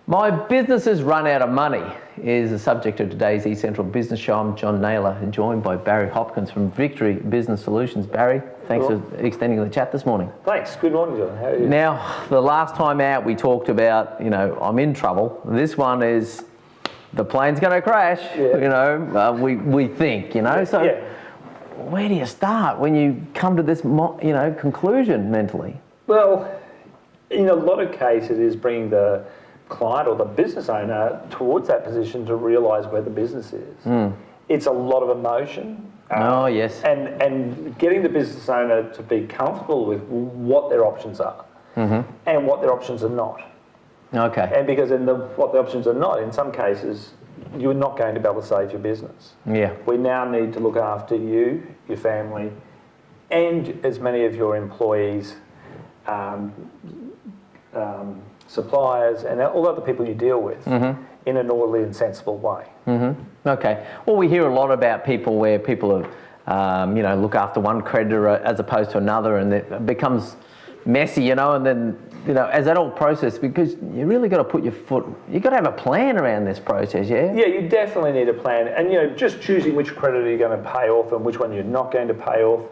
My business has run out of money is the subject of today's eCentral Business Show. I'm John Nayler and joined by Barry Hopkins from Victory Business Solutions. Barry, thanks for extending the chat this morning. Thanks. Good morning, John. How are you? Now, the last time out we talked about, I'm in trouble. This one is the plane's going to crash, we think, So where do you start when you come to this, conclusion mentally? Well, in a lot of cases it is bringing the client or the business owner towards that position to realise where the business is. It's a lot of emotion. Yes. And getting the business owner to be comfortable with what their options are and what their options are not. Okay. And because what the options are not, in some cases, you're not going to be able to save your business. Yeah. We now need to look after you, your family, and as many of your employees, suppliers, and all other people you deal with in an orderly and sensible way. Okay. Well, we hear a lot about people where people have, look after one creditor as opposed to another, and it becomes messy, and then, as that whole process, because you really got to you've got to have a plan around this process, yeah? Yeah, you definitely need a plan. And, just choosing which creditor you're going to pay off and which one you're not going to pay off,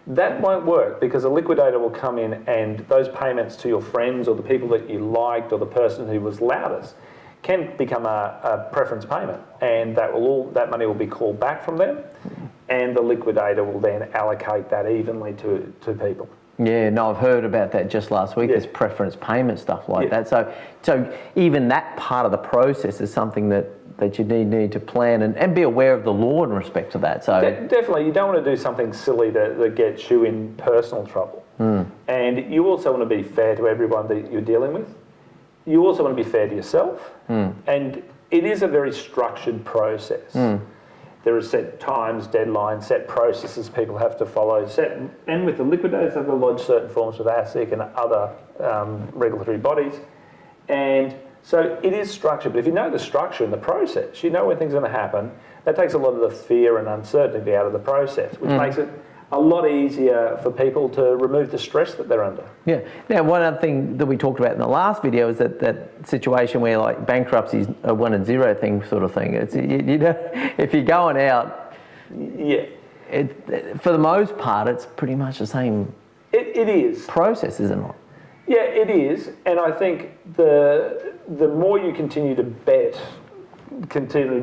that won't work because a liquidator will come in and those payments to your friends or the people that you liked or the person who was loudest can become a preference payment, and that money will be called back from them, and the liquidator will then allocate that evenly to people. Yeah, no, I've heard about that just last week. There's preference payment stuff like that. So even that part of the process is something that you need to plan and be aware of the law in respect to that. So definitely, you don't want to do something silly that gets you in personal trouble. And you also want to be fair to everyone that you're dealing with. You also want to be fair to yourself. And it is a very structured process. There are set times, deadlines, set processes people have to follow. And with the liquidators, they have to lodge certain forms with ASIC and other regulatory bodies. And so it is structured, but if you know the structure and the process, you know when things are going to happen, that takes a lot of the fear and uncertainty out of the process, which makes it a lot easier for people to remove the stress that they're under. Yeah. Now, one other thing that we talked about in the last video is that situation where like bankruptcy is a 1 and 0 thing sort of thing. It's if you're going out, for the most part, it's pretty much the same. It is process, isn't it? Yeah, it is, and I think the more you continue to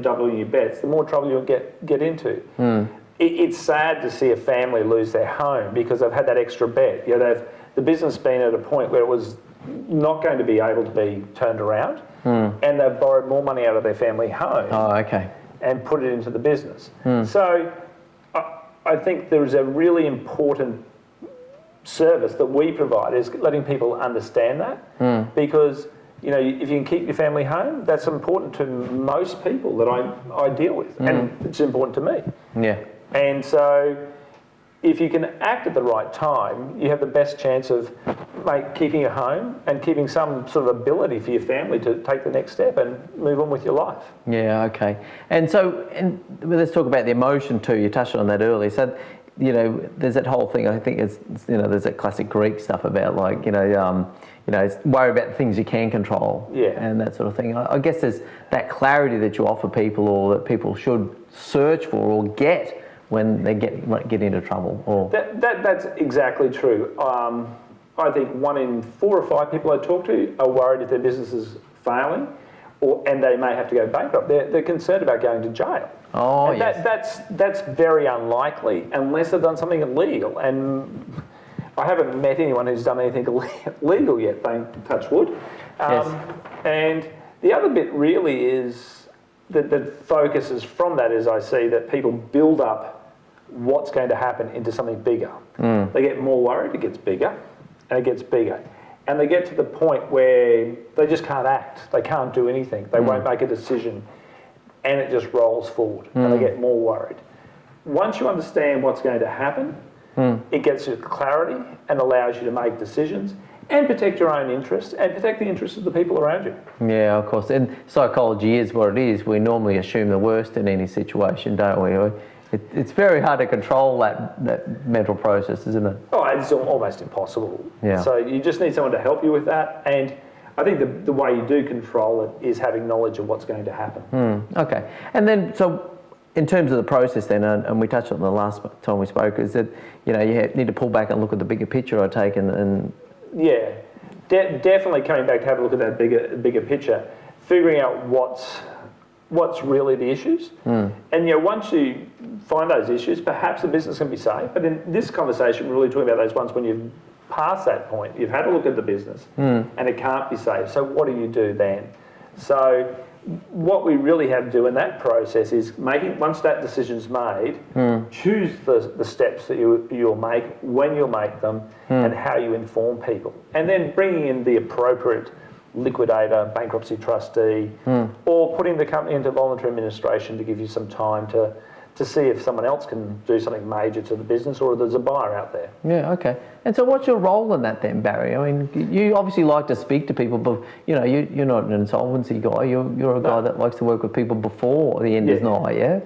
double your bets, the more trouble you'll get into. It's sad to see a family lose their home because they've had that extra bet. The business been at a point where it was not going to be able to be turned around, and they've borrowed more money out of their family home. Oh, okay. And put it into the business. So I think there is a really important service that we provide is letting people understand that because if you can keep your family home, that's important to most people that I deal with, and it's important to me. Yeah. And so if you can act at the right time, you have the best chance of keeping your home and keeping some sort of ability for your family to take the next step and move on with your life. Yeah, okay. And let's talk about the emotion too. You touched on that earlier. So, there's that whole thing. I think it's there's that classic Greek stuff about worry about the things you can control, and that sort of thing. I guess there's that clarity that you offer people, or that people should search for or get when they get into trouble. Or that's exactly true. I think 1 in 4 or 5 people I talk to are worried if their business is failing, and they may have to go bankrupt. They're concerned about going to jail. Oh, and yes. That's very unlikely unless they've done something illegal. And I haven't met anyone who's done anything illegal yet, touch wood. Yes. And the other bit really is that focuses from that is I see that people build up what's going to happen into something bigger. They get more worried, it gets bigger, and it gets bigger. And they get to the point where they just can't act. They can't do anything. They won't make a decision. And it just rolls forward, and they get more worried. Once you understand what's going to happen, it gets you clarity and allows you to make decisions and protect your own interests and protect the interests of the people around you. Yeah, of course. And psychology is what it is. We normally assume the worst in any situation, don't we? It's very hard to control that mental process, isn't it? Oh, it's almost impossible. Yeah. So you just need someone to help you with that. And I think the way you do control it is having knowledge of what's going to happen. Okay. And then, so in terms of the process then, and we touched on the last time we spoke, is that, you need to pull back and look at the bigger picture, I take, and Yeah, definitely coming back to have a look at that bigger picture, figuring out what's really the issues. And once you find those issues, perhaps the business can be saved. But in this conversation, we're really talking about those ones when you've passed that point, you've had a look at the business and it can't be saved. So what do you do then? So what we really have to do in that process is once that decision's made, choose the steps that you'll make, when you'll make them, and how you inform people. And then bringing in the appropriate liquidator, bankruptcy trustee, or putting the company into voluntary administration to give you some time to see if someone else can do something major to the business or there's a buyer out there. Yeah, okay. And so what's your role in that then, Barry? I mean, you obviously like to speak to people, but, you're not an insolvency guy. You're a guy that likes to work with people before the end is nigh, yeah?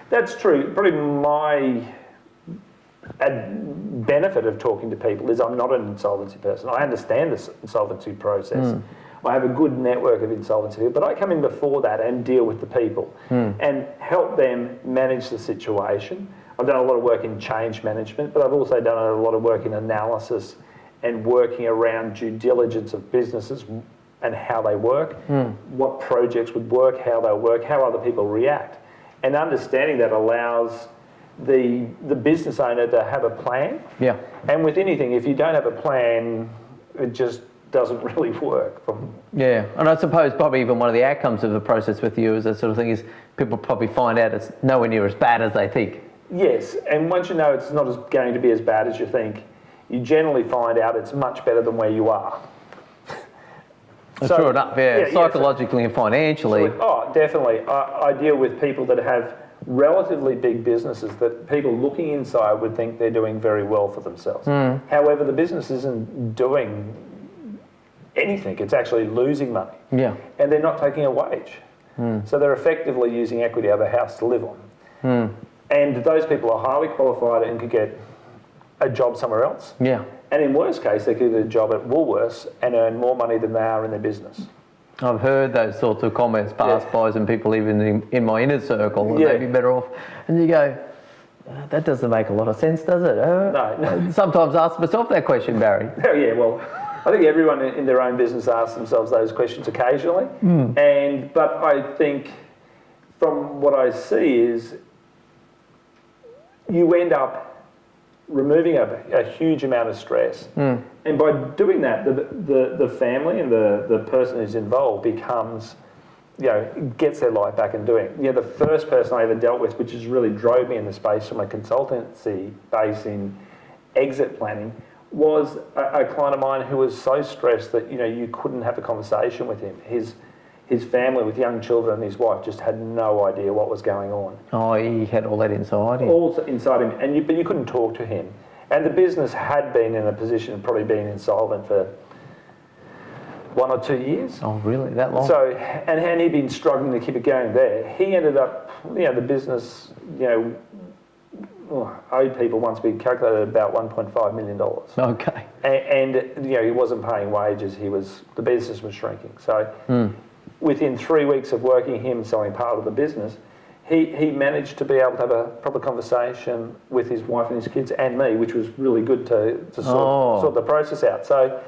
That's true. Probably my benefit of talking to people is I'm not an insolvency person. I understand the insolvency process. I have a good network of insolvency people, but I come in before that and deal with the people and help them manage the situation. I've done a lot of work in change management, but I've also done a lot of work in analysis and working around due diligence of businesses and how they work, what projects would work, how they'll work, how other people react. And understanding that allows the business owner to have a plan. Yeah. And with anything, if you don't have a plan, it just doesn't really work. Yeah, and I suppose probably even one of the outcomes of the process with you is that sort of thing is people probably find out it's nowhere near as bad as they think. Yes, and once you know it's not going to be as bad as you think, you generally find out it's much better than where you are. True enough, psychologically and financially. Definitely. I deal with people that have relatively big businesses that people looking inside would think they're doing very well for themselves. However, the business isn't doing anything. It's actually losing money. Yeah. And they're not taking a wage. So they're effectively using equity out of the house to live on. And those people are highly qualified and could get a job somewhere else. Yeah. And in worst case, they could get a job at Woolworths and earn more money than they are in their business. I've heard those sorts of comments passed by some people even in my inner circle that they'd be better off. And you go, that doesn't make a lot of sense, does it? No. Sometimes ask myself that question, Barry. Oh, yeah, well, I think everyone in their own business asks themselves those questions occasionally. But I think from what I see is you end up removing a huge amount of stress. And by doing that, the family and the person who's involved becomes, gets their life back and doing it. The first person I ever dealt with, which has really drove me in the space from a consultancy base in exit planning, was a client of mine who was so stressed that, you couldn't have a conversation with him. His family with young children and his wife just had no idea what was going on. Oh, he had all that inside him. All inside him, but you couldn't talk to him. And the business had been in a position, probably been insolvent for 1 or 2 years. Oh, really? That long? So, and he'd been struggling to keep it going there. He ended up, the business, owed people once we calculated about $1.5 million. Okay. And he wasn't paying wages. The business was shrinking. So within 3 weeks of working him selling part of the business, he managed to be able to have a proper conversation with his wife and his kids and me, which was really good to sort the process out. So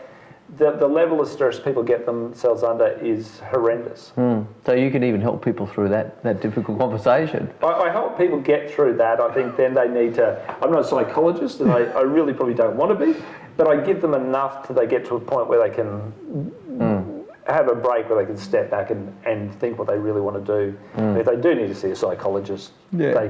the level of stress people get themselves under is horrendous. So you can even help people through that difficult conversation. I help people get through that. I think then they need to... I'm not a psychologist, and I really probably don't want to be, but I give them enough till they get to a point where they can have a break, where they can step back and think what they really want to do. And if they do need to see a psychologist, they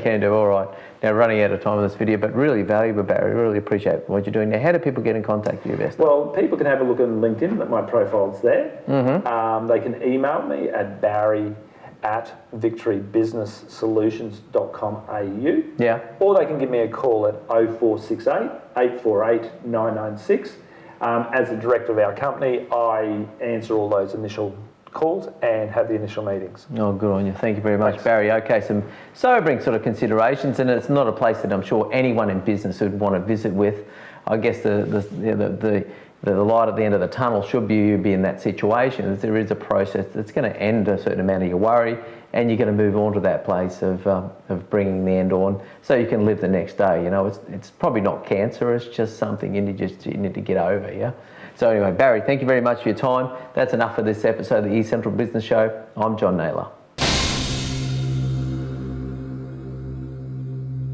can do. All right. Now, running out of time on this video, but really valuable, Barry. Really appreciate what you're doing. Now, how do people get in contact with you best? Well, people can have a look on LinkedIn. That my profile's there. They can email me at barry@victorybusinesssolutions.com.au. Yeah. Or they can give me a call at 0468 848 996. As the director of our company, I answer all those initial calls and have the initial meetings. Oh, good on you. Thank you very much, Barry. Okay, some sobering sort of considerations, and it's not a place that I'm sure anyone in business would want to visit with. I guess the the light at the end of the tunnel should be you be in that situation. Is there is a process that's going to end a certain amount of your worry, and you're going to move on to that place of bringing the end on, so you can live the next day. You know, it's probably not cancerous, just something you need to get over. Yeah. So anyway, Barry, thank you very much for your time. That's enough for this episode of the eCentral Business Show. I'm John Nayler.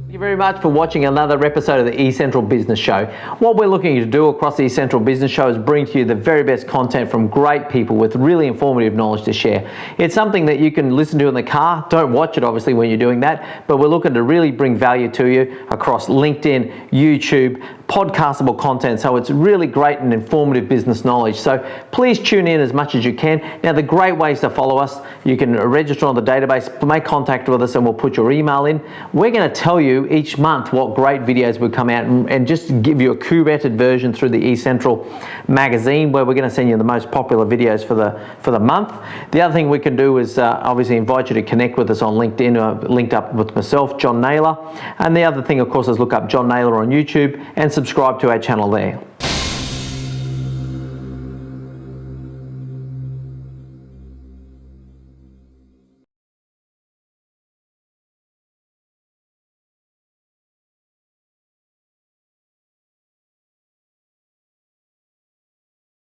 Thank you very much for watching another episode of the eCentral Business Show. What we're looking to do across the eCentral Business Show is bring to you the very best content from great people with really informative knowledge to share. It's something that you can listen to in the car. Don't watch it obviously when you're doing that, but we're looking to really bring value to you across LinkedIn, YouTube, podcastable content. So it's really great and informative business knowledge. So please tune in as much as you can. Now, the great ways to follow us, you can register on the database, make contact with us, and we'll put your email in. We're going to tell you each month what great videos would come out, and just give you a curated version through the eCentral magazine, where we're going to send you the most popular videos for the month. The other thing we can do is obviously invite you to connect with us on LinkedIn, linked up with myself, John Nayler. And the other thing, of course, is look up John Nayler on YouTube and subscribe to our channel there.